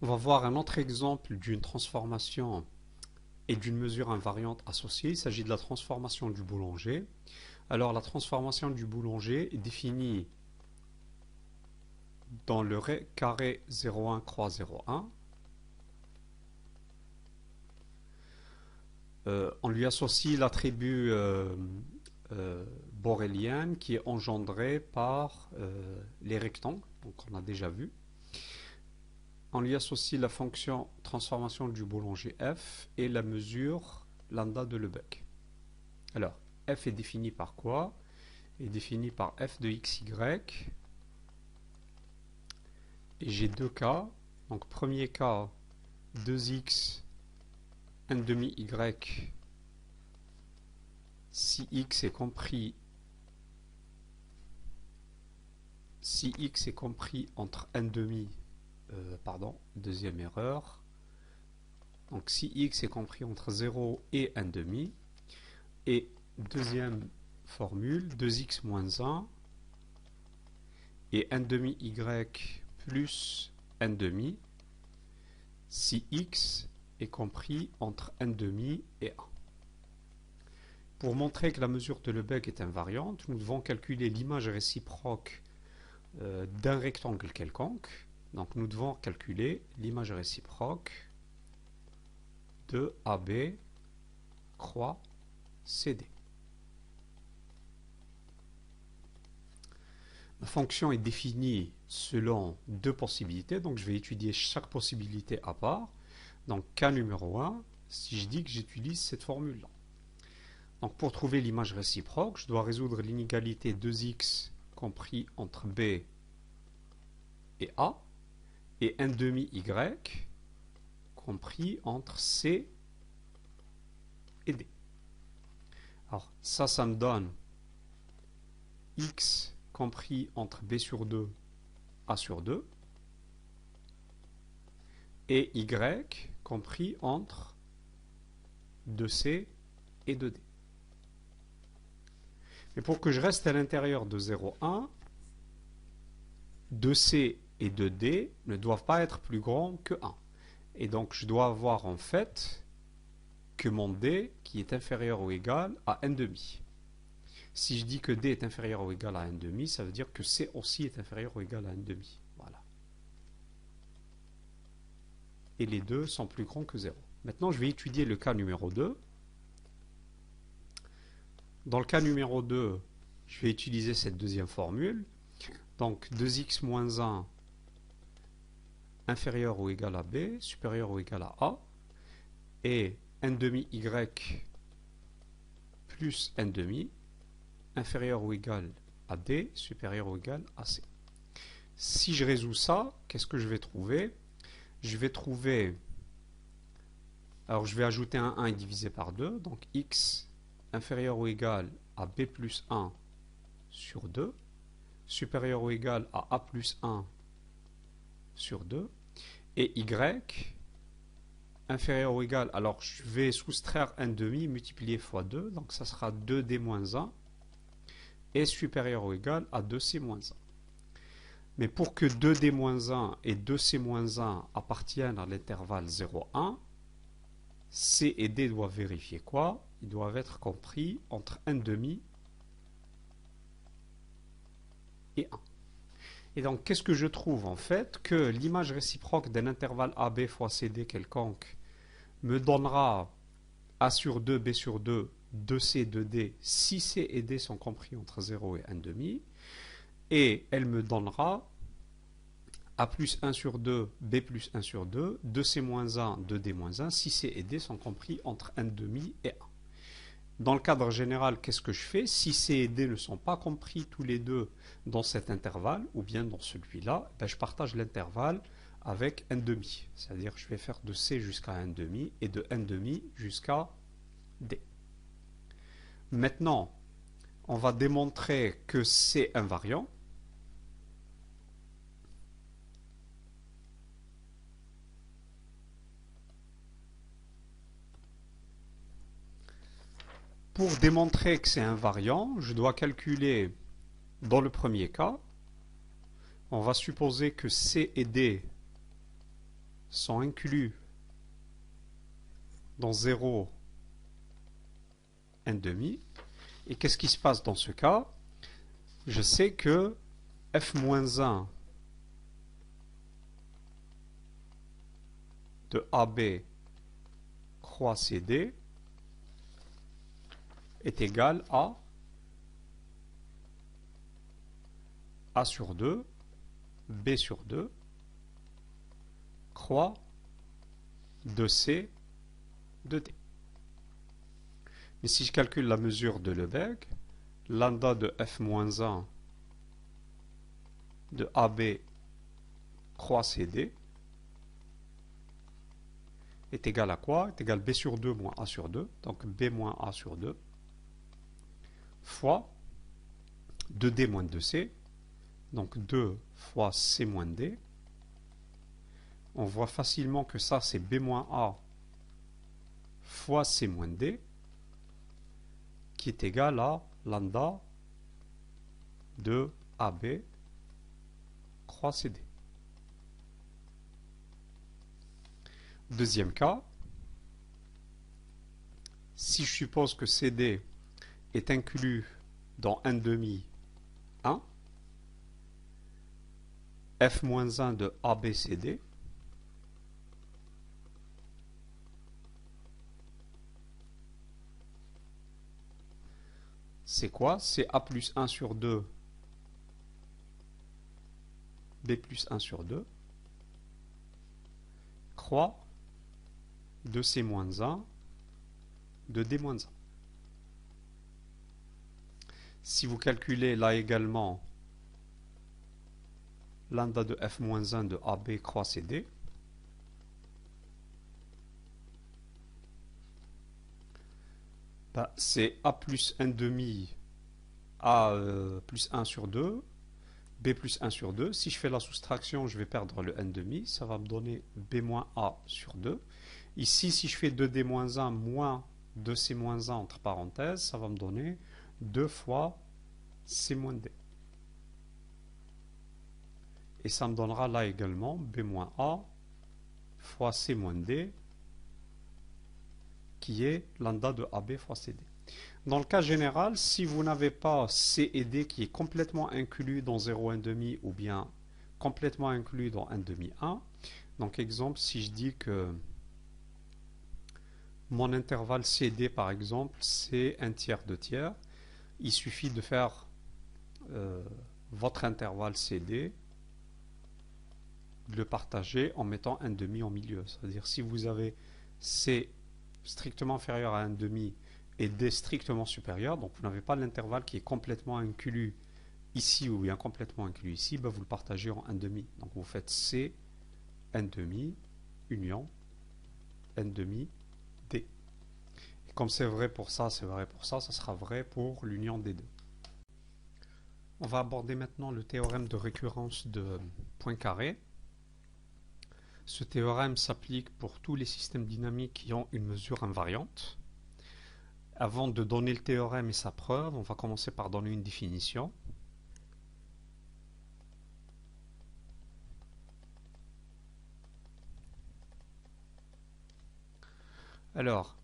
On va voir un autre exemple d'une transformation et d'une mesure invariante associée. Il s'agit de la transformation du boulanger. Alors la transformation du boulanger est définie dans le carré 0,1 croix 0,1. On lui associe l'attribut borélien qui est engendré par les rectangles, donc on a déjà vu. On lui associe la fonction transformation du boulanger f et la mesure lambda de Lebesgue. Alors, f est défini par quoi? Est défini par f de xy. Et j'ai deux cas. Donc, premier cas, 2x n demi y si x est compris entre n demi, deuxième erreur. Donc si x est compris entre 0 et n demi, et deuxième formule, 2x moins 1 et n demi y plus n demi, si x est compris entre n demi et 1. Pour montrer que la mesure de Lebesgue est invariante, nous devons calculer l'image réciproque d'un rectangle quelconque. Donc nous devons calculer l'image réciproque de AB croix CD. La fonction est définie selon deux possibilités, donc je vais étudier chaque possibilité à part. Donc cas numéro 1, si je dis que j'utilise cette formule-là. Donc pour trouver l'image réciproque, je dois résoudre l'inégalité 2x compris entre B et A, et n demi y compris entre C et D. Alors ça me donne x compris entre B sur 2, A sur 2, et y compris entre 2C et 2D. Mais pour que je reste à l'intérieur de 0,1, 2C et 2D ne doivent pas être plus grands que 1. Et donc je dois avoir en fait que mon D qui est inférieur ou égal à n demi. Si je dis que D est inférieur ou égal à n demi, ça veut dire que C aussi est inférieur ou égal à n demi. Voilà. Et les deux sont plus grands que 0. Maintenant je vais étudier le cas numéro 2. Dans le cas numéro 2, je vais utiliser cette deuxième formule. Donc 2x moins 1 inférieur ou égal à B, supérieur ou égal à A, et n demi y plus n demi inférieur ou égal à D, supérieur ou égal à C. Si je résous ça, qu'est-ce que je vais trouver? Je vais trouver, alors je vais ajouter un 1 divisé par 2, donc x inférieur ou égal à B plus 1 sur 2, supérieur ou égal à A plus 1 sur 2, et y inférieur ou égal, alors je vais soustraire n demi multiplié fois 2, donc ça sera 2d moins 1, et supérieur ou égal à 2c moins 1. Mais pour que 2d moins 1 et 2c moins 1 appartiennent à l'intervalle 0,1, C et D doivent vérifier quoi? Ils doivent être compris entre n demi et 1. Et donc, qu'est-ce que je trouve en fait? Que l'image réciproque d'un intervalle AB fois CD quelconque me donnera A sur 2, B sur 2, 2C, 2D, si C et D sont compris entre 0 et n demi. Et elle me donnera A plus 1 sur 2, B plus 1 sur 2, 2C moins 1, 2D moins 1, si C et D sont compris entre n demi et 1. Dans le cadre général, qu'est-ce que je fais? Si C et D ne sont pas compris tous les deux dans cet intervalle, ou bien dans celui-là, ben je partage l'intervalle avec n demi. C'est-à-dire que je vais faire de C jusqu'à n demi et de n demi jusqu'à D. Maintenant, on va démontrer que c'est invariant. Pour démontrer que c'est invariant, je dois calculer, dans le premier cas, on va supposer que C et D sont inclus dans 0, 1 demi. Et qu'est-ce qui se passe dans ce cas? Je sais que f-1 de AB croix CD est égal à A sur 2, B sur 2, croix de C de D. Mais si je calcule la mesure de Lebesgue, lambda de f-1 de AB croix CD est égal à quoi? Est égal à B sur 2 moins A sur 2, donc B moins A sur 2, fois 2D moins 2C, donc 2 fois C moins D. On voit facilement que ça c'est B moins A fois C moins D, qui est égal à lambda de AB croix CD. Deuxième cas, si je suppose que CD est inclus dans 1 demi 1, f-1 de ABCD c'est quoi? C'est A plus 1 sur 2, B plus 1 sur 2, croix de C moins 1, de D moins 1. Si vous calculez là également lambda de f-1 de AB croix CD, c'est A plus 1 demi A plus 1 sur 2, B plus 1 sur 2. Si je fais la soustraction, je vais perdre le 1 demi. Ça va me donner B moins A sur 2. Ici, si je fais 2D moins 1 moins 2C moins 1 entre parenthèses, ça va me donner 2 fois C moins D. Et ça me donnera là également B moins A fois C moins D, qui est lambda de AB fois CD. Dans le cas général, si vous n'avez pas C et D qui est complètement inclus dans 0,1 demi ou bien complètement inclus dans 1 demi 1, donc exemple, si je dis que mon intervalle CD par exemple, c'est 1 tiers, 2 tiers, il suffit de faire votre intervalle CD, de le partager en mettant 1 demi en milieu. C'est-à-dire si vous avez C strictement inférieur à 1 demi et D strictement supérieur, donc vous n'avez pas l'intervalle qui est complètement inclus ici ou bien complètement inclus ici, vous le partagez en 1 demi. Donc vous faites C 1 demi union 1 demi D. Et comme c'est vrai pour ça, c'est vrai pour ça, ça sera vrai pour l'union des deux. On va aborder maintenant le théorème de récurrence de Poincaré. Ce théorème s'applique pour tous les systèmes dynamiques qui ont une mesure invariante. Avant de donner le théorème et sa preuve, on va commencer par donner une définition. Alors,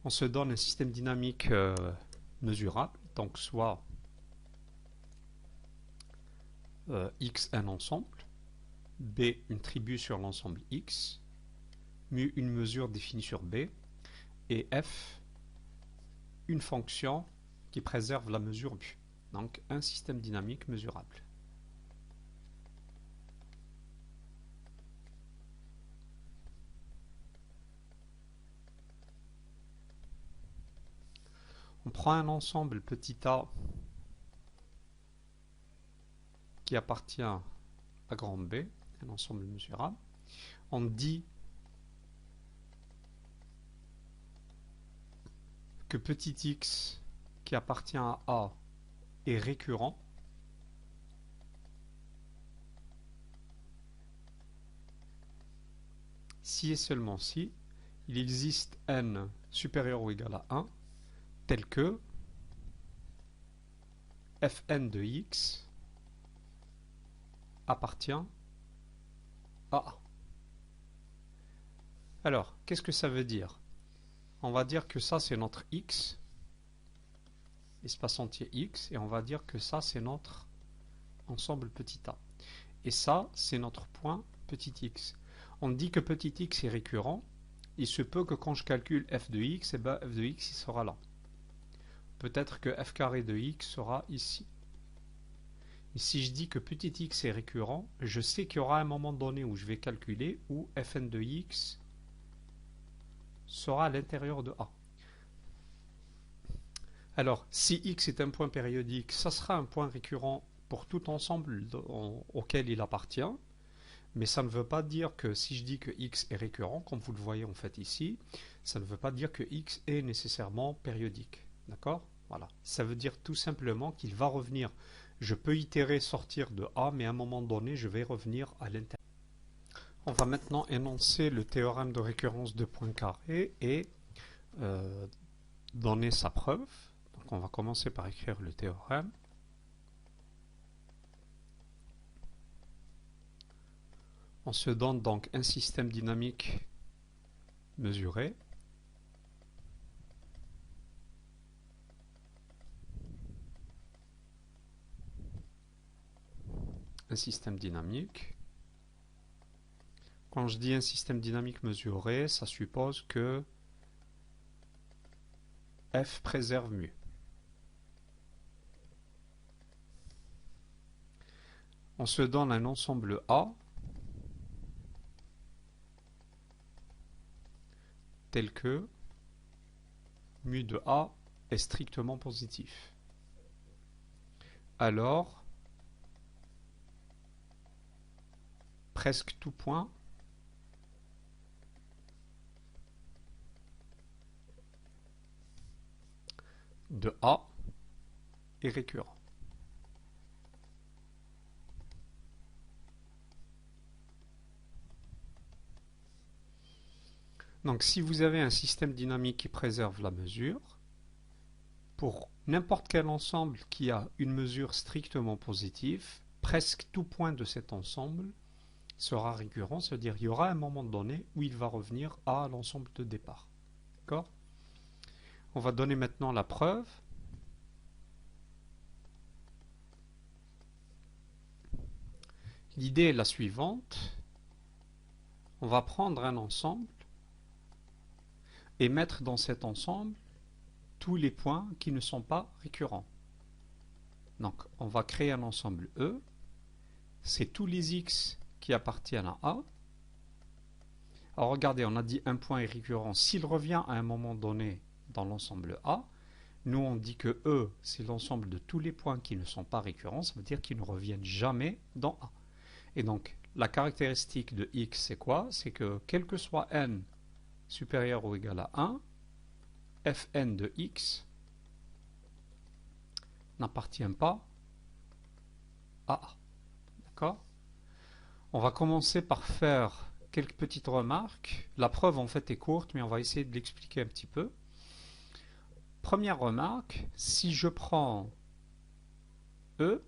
on se donne un système dynamique mesurable, donc soit X un ensemble, B une tribu sur l'ensemble X, mu une mesure définie sur B, et F une fonction qui préserve la mesure mu. Donc un système dynamique mesurable. On prend un ensemble petit a qui appartient à grand B, un ensemble mesurable. On dit que petit x qui appartient à A est récurrent si et seulement si il existe n supérieur ou égal à 1 tel que fn de x appartient à A. Alors, qu'est-ce que ça veut dire? On va dire que ça, c'est notre x, espace entier x, et on va dire que ça, c'est notre ensemble petit a. Et ça, c'est notre point petit x. On dit que petit x est récurrent. Il se peut que quand je calcule f de x, et ben f de x il sera là. Peut-être que f carré de x sera ici. Et si je dis que petit x est récurrent, je sais qu'il y aura un moment donné où je vais calculer où fn de x sera à l'intérieur de a. Alors, si x est un point périodique, ça sera un point récurrent pour tout ensemble auquel il appartient. Mais ça ne veut pas dire que si je dis que x est récurrent, comme vous le voyez en fait ici, ça ne veut pas dire que x est nécessairement périodique. D'accord? Voilà. Ça veut dire tout simplement qu'il va revenir. Je peux itérer sortir de A, mais à un moment donné, je vais revenir à l'intérieur. On va maintenant énoncer le théorème de récurrence de Poincaré et donner sa preuve. Donc on va commencer par écrire le théorème. On se donne donc un système dynamique mesuré. Un système dynamique. Quand je dis un système dynamique mesuré, ça suppose que f préserve mu. On se donne un ensemble A tel que mu de A est strictement positif. Alors, presque tout point de A est récurrent. Donc si vous avez un système dynamique qui préserve la mesure, pour n'importe quel ensemble qui a une mesure strictement positive, presque tout point de cet ensemble sera récurrent, c'est-à-dire qu'il y aura un moment donné où il va revenir à l'ensemble de départ. D'accord? On va donner maintenant la preuve. L'idée est la suivante. On va prendre un ensemble et mettre dans cet ensemble tous les points qui ne sont pas récurrents. Donc, on va créer un ensemble E. C'est tous les x qui appartiennent à A. Alors, regardez, on a dit un point est récurrent. S'il revient à un moment donné dans l'ensemble A, nous, on dit que E, c'est l'ensemble de tous les points qui ne sont pas récurrents. Ça veut dire qu'ils ne reviennent jamais dans A. Et donc, la caractéristique de x, c'est quoi? C'est que, quel que soit n supérieur ou égal à 1, fn de x n'appartient pas à A. D'accord? On va commencer par faire quelques petites remarques. La preuve en fait est courte, mais on va essayer de l'expliquer un petit peu. Première remarque, si je prends E,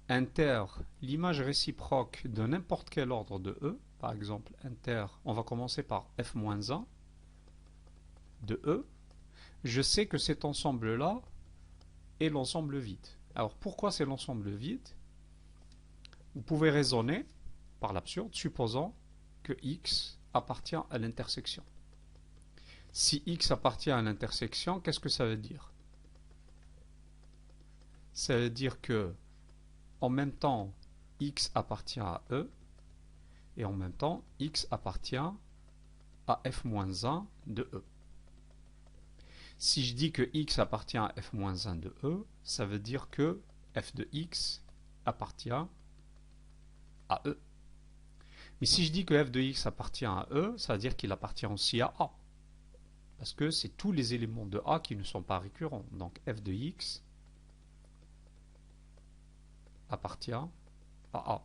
inter l'image réciproque de n'importe quel ordre de E, par exemple inter, on va commencer par f-1 de E, je sais que cet ensemble-là est l'ensemble vide. Alors pourquoi c'est l'ensemble vide? Vous pouvez raisonner par l'absurde, supposant que x appartient à l'intersection. Si x appartient à l'intersection, qu'est-ce que ça veut dire? Ça veut dire que en même temps x appartient à E et en même temps x appartient à f-1 de E. Si je dis que x appartient à f-1 de E, ça veut dire que f de x appartient à E. Mais si je dis que f de x appartient à E, ça veut dire qu'il appartient aussi à A. Parce que c'est tous les éléments de A qui ne sont pas récurrents. Donc f de x appartient à A.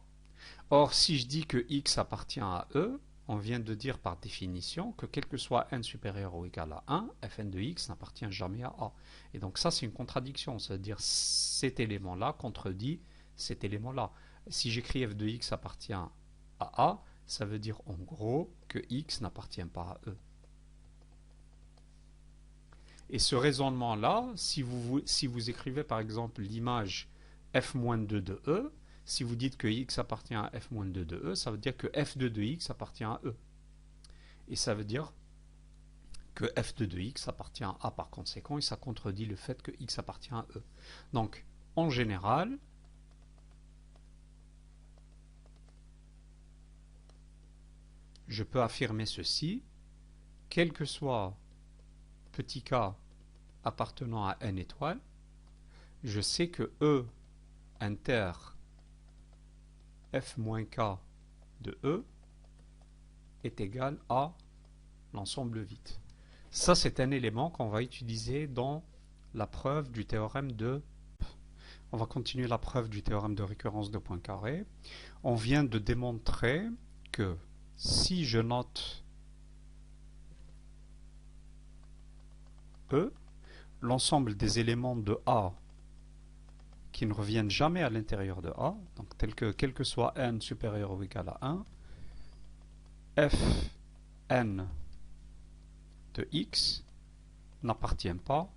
Or, si je dis que x appartient à E, on vient de dire par définition que quel que soit n supérieur ou égal à 1, fn de x n'appartient jamais à A. Et donc ça, c'est une contradiction. C'est-à-dire cet élément-là contredit cet élément-là. Si j'écris f de x appartient à A, Ça veut dire en gros que x n'appartient pas à E. Et ce raisonnement-là, si vous écrivez par exemple l'image f-2 de E, si vous dites que x appartient à f-2 de E, ça veut dire que f2 de x appartient à E. Et ça veut dire que f2 de x appartient à A par conséquent, et ça contredit le fait que x appartient à E. Donc, en général, je peux affirmer ceci, quel que soit petit k appartenant à n étoiles, je sais que E inter f-k de E est égal à l'ensemble vide. Ça, c'est un élément qu'on va utiliser dans la preuve du théorème de... On va continuer la preuve du théorème de récurrence de Poincaré. On vient de démontrer que si je note E, l'ensemble des éléments de A qui ne reviennent jamais à l'intérieur de A, donc quel que soit n supérieur ou égal à 1, Fn de x n'appartient pas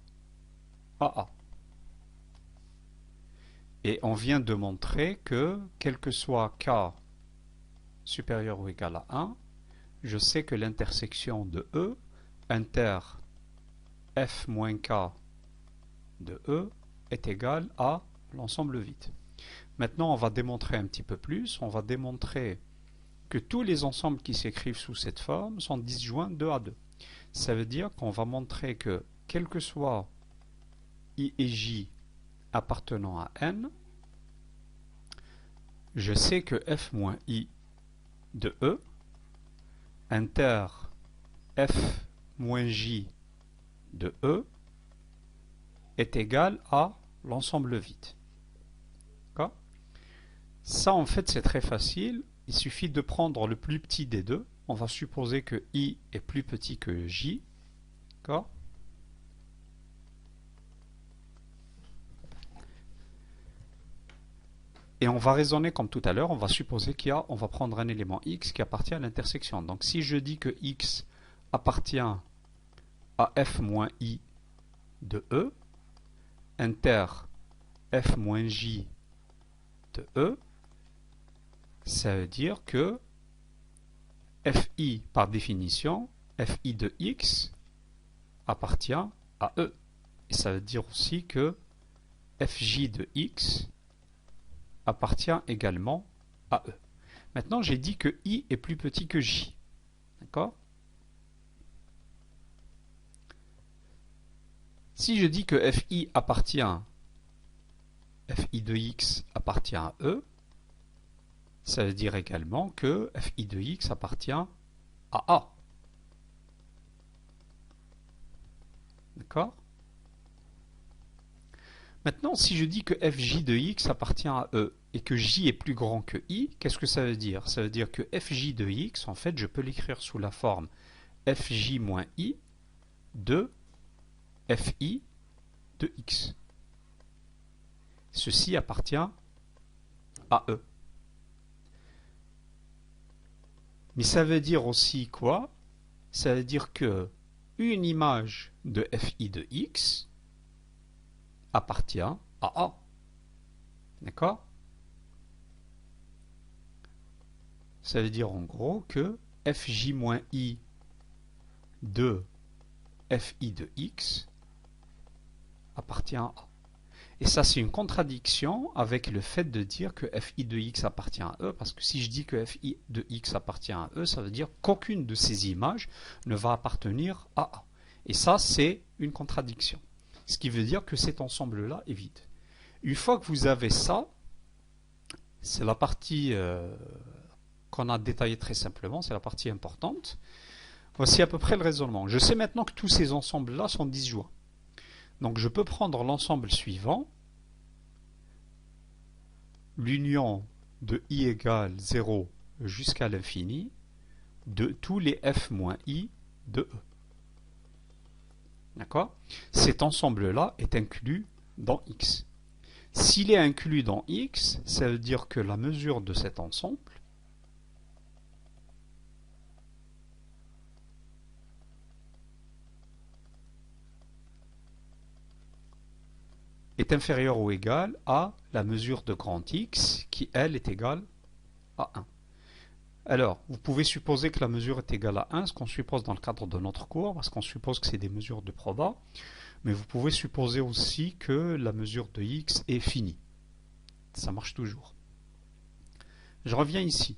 à A. Et on vient de montrer que, quel que soit k supérieur ou égal à 1, je sais que l'intersection de E inter f-k de E est égale à l'ensemble vide. Maintenant, on va démontrer un petit peu plus. On va démontrer que tous les ensembles qui s'écrivent sous cette forme sont disjoints 2 à 2. Ça veut dire qu'on va montrer que, quel que soit I et J appartenant à N, je sais que f-i de E inter f-j de E est égal à l'ensemble vide. D'accord ? Ça, en fait, c'est très facile. Il suffit de prendre le plus petit des deux. On va supposer que I est plus petit que J. D'accord ? Et on va raisonner comme tout à l'heure. On va supposer on va prendre un élément X qui appartient à l'intersection. Donc si je dis que X appartient à f-i de E, inter f-j de E, ça veut dire que fi, par définition, fi de x appartient à E. Et ça veut dire aussi que fj de x appartient également à E. Maintenant, j'ai dit que i est plus petit que j. D'accord ? Si je dis que fi de x appartient à E, ça veut dire également que fi de x appartient à A. D'accord ? Maintenant, si je dis que fj de x appartient à E et que j est plus grand que i, qu'est-ce que ça veut dire? Ça veut dire que fj de x, en fait, je peux l'écrire sous la forme fj moins i de fi de x. Ceci appartient à E. Mais ça veut dire aussi quoi? Ça veut dire que une image de fi de x appartient à A. D'accord? Ça veut dire en gros que fj moins i de fi de x appartient à A. Et ça, c'est une contradiction avec le fait de dire que fi de x appartient à E, parce que si je dis que fi de x appartient à E, ça veut dire qu'aucune de ces images ne va appartenir à A. Et ça, c'est une contradiction. Ce qui veut dire que cet ensemble-là est vide. Une fois que vous avez ça, c'est la partie qu'on a détaillée très simplement, c'est la partie importante. Voici à peu près le raisonnement. Je sais maintenant que tous ces ensembles-là sont disjoints. Donc je peux prendre l'ensemble suivant, l'union de i égale 0 jusqu'à l'infini de tous les f moins i de E. D'accord? Cet ensemble-là est inclus dans X. S'il est inclus dans X, ça veut dire que la mesure de cet ensemble est inférieure ou égale à la mesure de grand X qui, elle, est égale à 1. Alors, vous pouvez supposer que la mesure est égale à 1, ce qu'on suppose dans le cadre de notre cours, parce qu'on suppose que c'est des mesures de proba, mais vous pouvez supposer aussi que la mesure de X est finie. Ça marche toujours. Je reviens ici.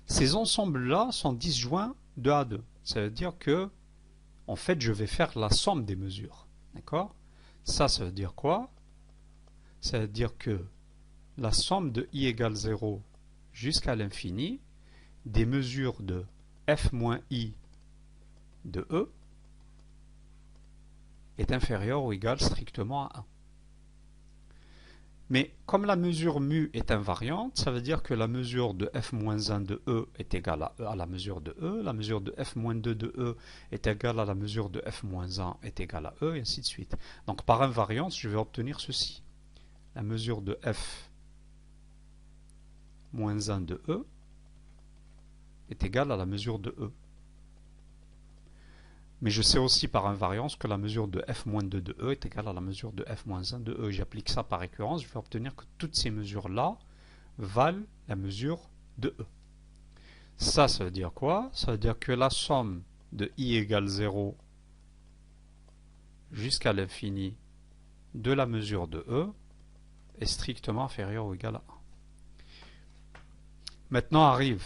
Ces ensembles-là sont disjoints 2 à 2. Ça veut dire que, en fait, je vais faire la somme des mesures. D'accord ? Ça veut dire quoi? Ça veut dire que la somme de I égale 0 jusqu'à l'infini des mesures de f moins I de E est inférieure ou égale strictement à 1. Mais comme la mesure mu est invariante, ça veut dire que la mesure de f-1 de E est égale à la mesure de E, la mesure de f-2 de E est égale à la mesure de f-1 est égale à E, et ainsi de suite. Donc par invariance, je vais obtenir ceci. La mesure de f-1 de E est égale à la mesure de E. Mais je sais aussi par invariance que la mesure de f-2 de E est égale à la mesure de f-1 de E. J'applique ça par récurrence, je vais obtenir que toutes ces mesures-là valent la mesure de E. Ça veut dire quoi? Ça veut dire que la somme de I égale 0 jusqu'à l'infini de la mesure de E est strictement inférieure ou égale à 1. Maintenant arrive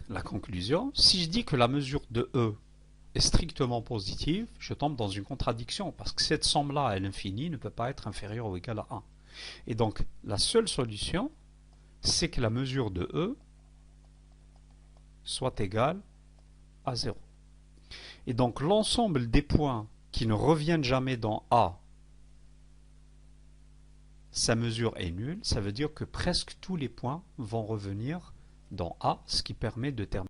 la conclusion. Si je dis que la mesure de E est strictement positive, je tombe dans une contradiction, parce que cette somme-là à l'infini ne peut pas être inférieure ou égale à 1. Et donc, la seule solution, c'est que la mesure de E soit égale à 0. Et donc, l'ensemble des points qui ne reviennent jamais dans A, sa mesure est nulle. Ça veut dire que presque tous les points vont revenir dans A, ce qui permet de terminer